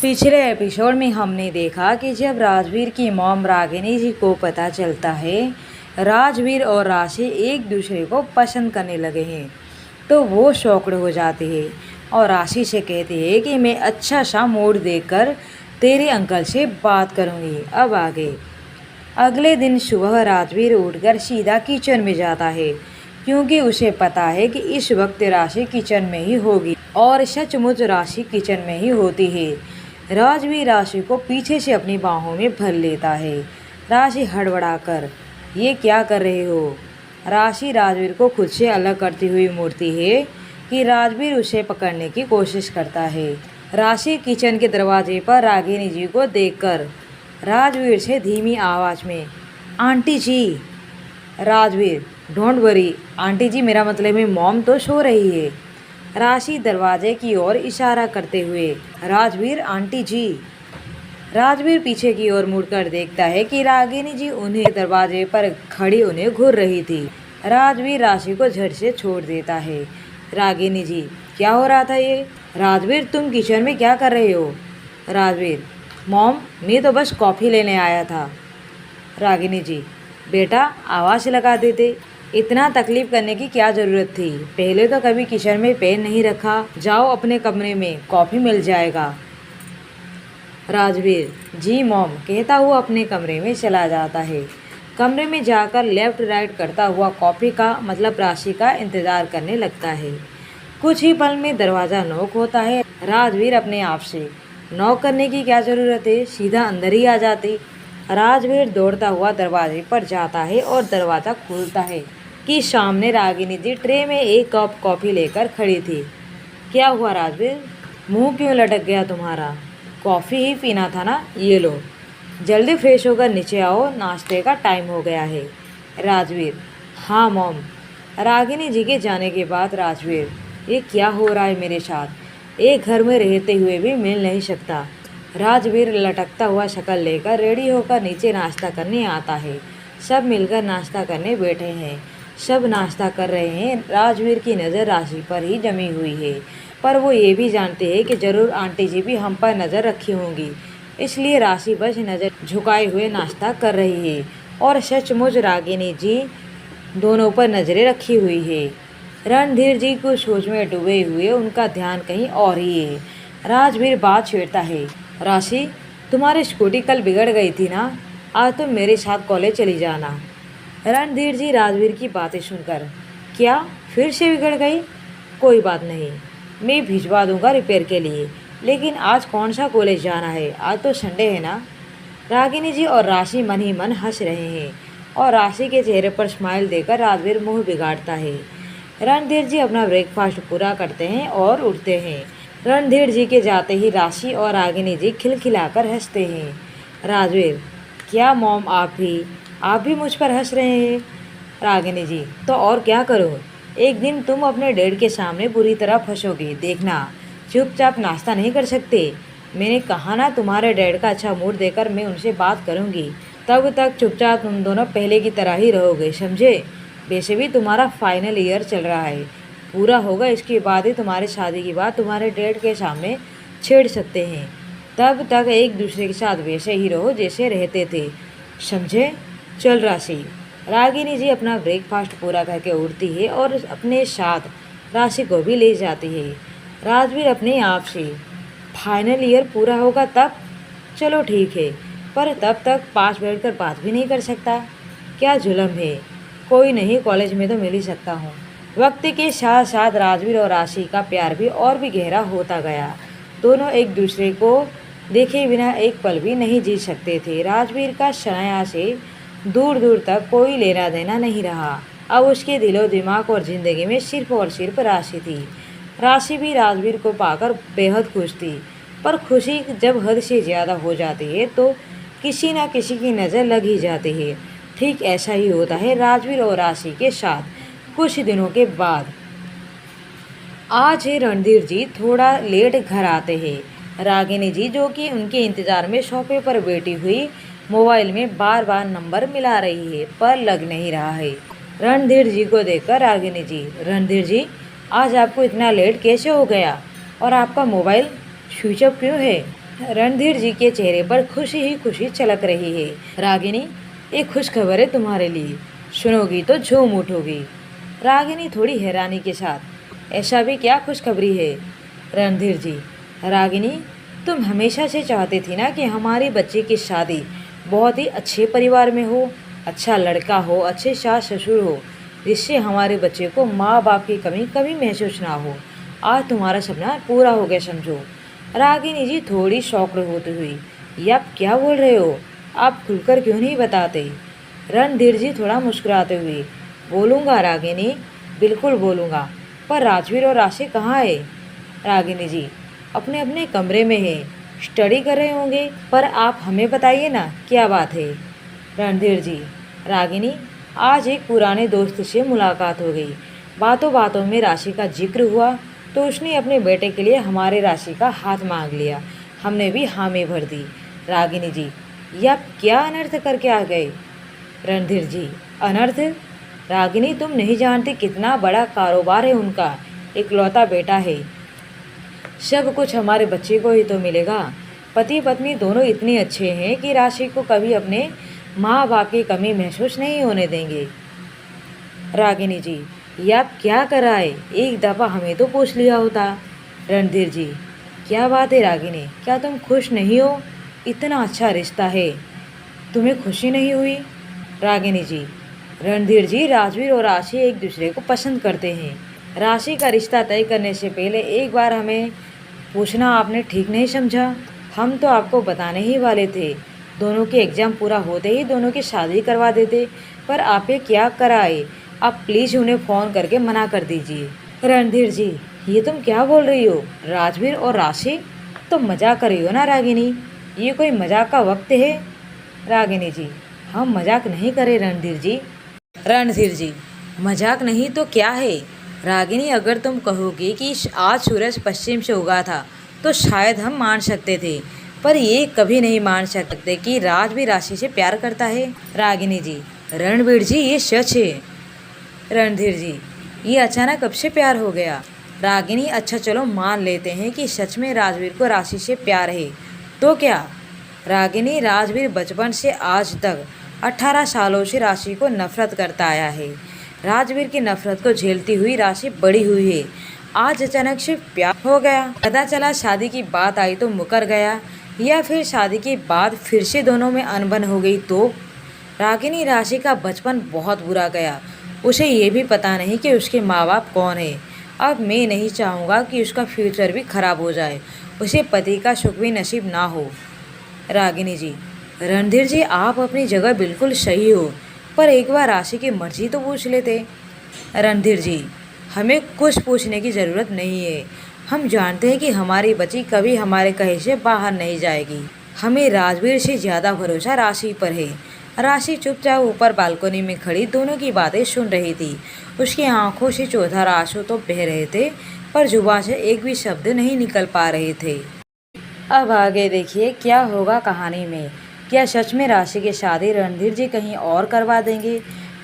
पिछले एपिसोड में हमने देखा कि जब राजवीर की मॉम रागिनी जी को पता चलता है राजवीर और राशि एक दूसरे को पसंद करने लगे हैं तो वो शॉक्ड हो जाती है और राशि से कहती है कि मैं अच्छा सा मूड देखकर तेरे अंकल से बात करूँगी। अब आगे अगले दिन सुबह राजवीर उठकर सीधा किचन में जाता है क्योंकि उसे पता है कि इस वक्त राशि किचन में ही होगी और सचमुच राशि किचन में ही होती है। राजवीर राशि को पीछे से अपनी बाहों में भर लेता है। राशि हड़बड़ाकर ये क्या कर रहे हो? राशि राजवीर को खुद से अलग करती हुई मूर्ति है कि राजवीर उसे पकड़ने की कोशिश करता है। राशि किचन के दरवाजे पर रागिनी जी को देखकर राजवीर से धीमी आवाज़ में आंटी जी। राजवीर डोंट वरी आंटी जी, मेरा मतलब है मॉम तो सो रही है। राशि दरवाजे की ओर इशारा करते हुए राजवीर आंटी जी। राजवीर पीछे की ओर मुड़कर देखता है कि रागिनी जी उन्हें दरवाजे पर खड़ी उन्हें घूर रही थी। राजवीर राशि को झट से छोड़ देता है। रागिनी जी क्या हो रहा था ये? राजवीर तुम किचन में क्या कर रहे हो? राजवीर मॉम मैं तो बस कॉफ़ी लेने आया था। रागिनी जी बेटा आवाज़ लगा देते, इतना तकलीफ़ करने की क्या ज़रूरत थी? पहले तो कभी किचन में पैर नहीं रखा। जाओ अपने कमरे में, कॉफ़ी मिल जाएगा। राजवीर जी मॉम कहता हुआ अपने कमरे में चला जाता है। कमरे में जाकर लेफ़्ट राइट करता हुआ कॉफ़ी का मतलब राशि का इंतज़ार करने लगता है। कुछ ही पल में दरवाज़ा नॉक होता है। राजवीर अपने आप से नॉक करने की क्या ज़रूरत है, सीधा अंदर ही आ जाती। राजवीर दौड़ता हुआ दरवाजे पर जाता है और दरवाज़ा खोलता है कि सामने रागिनी जी ट्रे में एक कप कॉफ़ी लेकर खड़ी थी। क्या हुआ राजवीर, मुंह क्यों लटक गया तुम्हारा? कॉफ़ी ही पीना था ना, ये लो। जल्दी फ्रेश होकर नीचे आओ, नाश्ते का टाइम हो गया है। राजवीर हाँ मॉम। रागिनी जी के जाने के बाद राजवीर ये क्या हो रहा है मेरे साथ? एक घर में रहते हुए भी मिल नहीं सकता। राजवीर लटकता हुआ शक्ल लेकर रेडी होकर नीचे नाश्ता करने आता है। सब मिलकर नाश्ता करने बैठे हैं। सब नाश्ता कर रहे हैं। राजवीर की नज़र राशि पर ही जमी हुई है, पर वो ये भी जानते हैं कि ज़रूर आंटी जी भी हम पर नज़र रखी होंगी, इसलिए राशि बस नज़र झुकाए हुए नाश्ता कर रही है और सचमुच रागिनी जी दोनों पर नज़रें रखी हुई है। रणधीर जी को सोच में डूबे हुए उनका ध्यान कहीं और ही है। राजवीर बात छेड़ता है, राशि तुम्हारी स्कूटी कल बिगड़ गई थी ना, आज तुम मेरे साथ कॉलेज चली जाना। रणधीर जी राजवीर की बातें सुनकर क्या फिर से बिगड़ गई? कोई बात नहीं, मैं भिजवा दूंगा रिपेयर के लिए, लेकिन आज कौन सा कॉलेज जाना है? आज तो संडे है ना। रागिनी जी और राशि मन ही मन हंस रहे हैं और राशि के चेहरे पर स्माइल देकर राजवीर मुंह बिगाड़ता है। रणधीर जी अपना ब्रेकफास्ट पूरा करते हैं और उठते हैं। रणधीर जी के जाते ही राशि और रागिनी जी खिलखिलाकर हंसते हैं। राजवीर क्या मॉम आप भी मुझ पर हंस रहे हैं? रागिनी जी तो और क्या करूं, एक दिन तुम अपने डैड के सामने बुरी तरह फंसोगे, देखना। चुपचाप नाश्ता नहीं कर सकते? मैंने कहा ना, तुम्हारे डैड का अच्छा मूड देकर मैं उनसे बात करूंगी, तब तक चुपचाप तुम दोनों पहले की तरह ही रहोगे, समझे? वैसे भी तुम्हारा फाइनल ईयर चल रहा है, पूरा होगा, इसके बाद ही तुम्हारी शादी की बात तुम्हारे डैड के सामने छेड़ सकते हैं। तब तक एक दूसरे के साथ वैसे ही रहो जैसे रहते थे, समझे? चल राशि। रागिनी जी अपना ब्रेकफास्ट पूरा करके उठती है और अपने साथ राशि को भी ले जाती है। राजवीर अपने आप से फाइनल ईयर पूरा होगा तब? चलो ठीक है, पर तब तक पास बैठकर बात भी नहीं कर सकता? क्या जुल्म है। कोई नहीं, कॉलेज में तो मिल ही सकता हूँ। वक्त के साथ साथ राजवीर और राशि का प्यार भी और भी गहरा होता गया। दोनों एक दूसरे को देखे बिना एक पल भी नहीं जी सकते थे। राजवीर का शनाया से दूर दूर तक कोई लेना देना नहीं रहा। अब उसके दिलो दिमाग और ज़िंदगी में सिर्फ और सिर्फ राशि थी। राशि भी राजवीर को पाकर बेहद खुश थी, पर खुशी जब हद से ज़्यादा हो जाती है तो किसी न किसी की नज़र लग ही जाती है। ठीक ऐसा ही होता है राजवीर और राशि के साथ। कुछ दिनों के बाद आज ही रणधीर जी थोड़ा लेट घर आते हैं। रागिनी जी जो कि उनके इंतज़ार में सोफे पर बैठी हुई मोबाइल में बार बार नंबर मिला रही है, पर लग नहीं रहा है। रणधीर जी को देखकर रागिनी जी, रणधीर जी आज आपको इतना लेट कैसे हो गया और आपका मोबाइल स्विच ऑफ क्यों है? रणधीर जी के चेहरे पर खुशी ही खुशी छलक रही है। रागिनी, एक खुश खबर है तुम्हारे लिए, सुनोगी तो झूम उठोगी। रागिनी थोड़ी हैरानी के साथ, ऐसा भी क्या खुशखबरी है? रणधीर जी, रागिनी, तुम हमेशा से चाहती थी ना कि हमारी बच्ची की शादी बहुत ही अच्छे परिवार में हो, अच्छा लड़का हो, अच्छे सास ससुर हो, जिससे हमारे बच्चे को माँ बाप की कमी कभी महसूस ना हो। आज तुम्हारा सपना पूरा हो गया समझो। रागिनी जी थोड़ी शॉक्ड होती हुई, ये आप क्या बोल रहे हो? आप खुलकर क्यों नहीं बताते? रणधीर जी थोड़ा मुस्कुराते हुए, बोलूँगा रागिनी, बिल्कुल बोलूँगा, पर राजवीर और राशि कहाँ है? रागिनी जी, अपने अपने कमरे में है, स्टडी कर रहे होंगे, पर आप हमें बताइए ना क्या बात है? रणधीर जी, रागिनी, आज एक पुराने दोस्त से मुलाकात हो गई। बातों बातों में राशि का जिक्र हुआ तो उसने अपने बेटे के लिए हमारे राशि का हाथ मांग लिया। हमने भी हामी भर दी। रागिनी जी, ये आप क्या अनर्थ करके आ गए? रणधीर जी, अनर्थ? रागिनी, तुम नहीं जानती कितना बड़ा कारोबार है उनका, इकलौता बेटा है, सब कुछ हमारे बच्चे को ही तो मिलेगा। पति पत्नी दोनों इतने अच्छे हैं कि राशि को कभी अपने माँ बाप की कमी महसूस नहीं होने देंगे। रागिनी जी, ये आप क्या कराए? एक दफ़ा हमें तो पूछ लिया होता। रणधीर जी, क्या बात है रागिनी, क्या तुम खुश नहीं हो? इतना अच्छा रिश्ता है, तुम्हें खुशी नहीं हुई? रागिनी जी, रणधीर जी, राजवीर और राशि एक दूसरे को पसंद करते हैं। राशि का रिश्ता तय करने से पहले एक बार हमें पूछना आपने ठीक नहीं समझा। हम तो आपको बताने ही वाले थे, दोनों के एग्ज़ाम पूरा होते ही दोनों की शादी करवा देते, पर आप ये क्या कराए? आप प्लीज़ उन्हें फ़ोन करके मना कर दीजिए। रणधीर जी, ये तुम क्या बोल रही हो? राजवीर और राशि? तुम मजाक कर रही हो ना रागिनी, ये कोई मजाक का वक्त है? रागिनी जी, हम मजाक नहीं करें रणधीर जी। रणधीर जी, मजाक नहीं तो क्या है? रागिनी, अगर तुम कहोगी कि आज सूरज पश्चिम से उगा था तो शायद हम मान सकते थे, पर ये कभी नहीं मान सकते कि राज भी राशि से प्यार करता है। रागिनी जी, रणवीर जी, ये सच है। रणधीर जी, ये अचानक कब से प्यार हो गया? रागिनी, अच्छा चलो मान लेते हैं कि सच में राजवीर को राशि से प्यार है, तो क्या? रागिनी, राजवीर बचपन से आज तक 18 सालों से राशि को नफरत करता आया है। राजवीर की नफरत को झेलती हुई राशि बड़ी हुई है, आज अचानक से प्यार हो गया। पता चला शादी की बात आई तो मुकर गया, या फिर शादी के बाद फिर से दोनों में अनबन हो गई तो? रागिनी, राशि का बचपन बहुत बुरा गया, उसे ये भी पता नहीं कि उसके माँ बाप कौन है। अब मैं नहीं चाहूँगा कि उसका फ्यूचर भी खराब हो जाए, उसे पति का सुख भी नसीब ना हो। रागिनी जी, रणधीर जी, आप अपनी जगह बिल्कुल सही हो, पर एक बार राशि की मर्जी तो पूछ लेते। रणधीर जी, हमें कुछ पूछने की ज़रूरत नहीं है, हम जानते हैं कि हमारी बच्ची कभी हमारे कहे से बाहर नहीं जाएगी। हमें राजवीर से ज़्यादा भरोसा राशि पर है। राशि चुपचाप ऊपर बालकनी में खड़ी दोनों की बातें सुन रही थी। उसकी आंखों से चौधार आंसू तो बह रहे थे, पर जुबान से एक भी शब्द नहीं निकल पा रहे थे। अब आगे देखिए क्या होगा कहानी में। क्या सच में राशि की शादी रणधीर जी कहीं और करवा देंगे?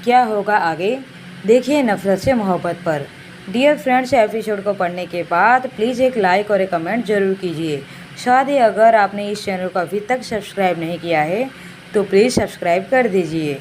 क्या होगा आगे, देखिए नफरत से मोहब्बत पर। डियर फ्रेंड्स, एपिसोड को पढ़ने के बाद प्लीज़ एक लाइक और एक कमेंट जरूर कीजिए। साथ ही अगर आपने इस चैनल को अभी तक सब्सक्राइब नहीं किया है तो प्लीज़ सब्सक्राइब कर दीजिए।